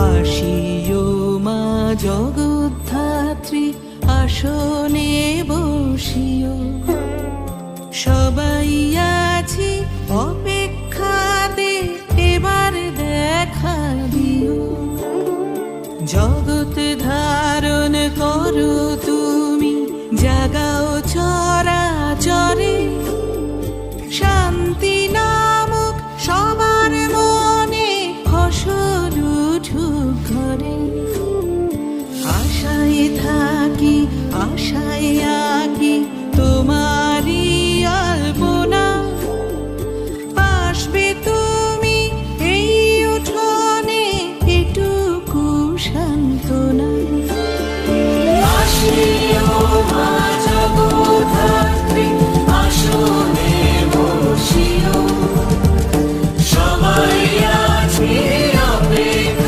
আসিও মা জগদ্ধাত্রী, আসনে বসিও। সবাই আছি অপেক্ষাতে, এবার দেখা দিও। জগৎ ধারণ করো তুমি, জাগাও চরাচরে। শান্তি নামক সবার মনে, ফসল উঠুক ঘরে। আশায় থাকি, আশায় আঁকি তোমারই আলপনা। আসবে তুমি এই উঠোনে, এটুকু সান্ত্বনা। আসিও মা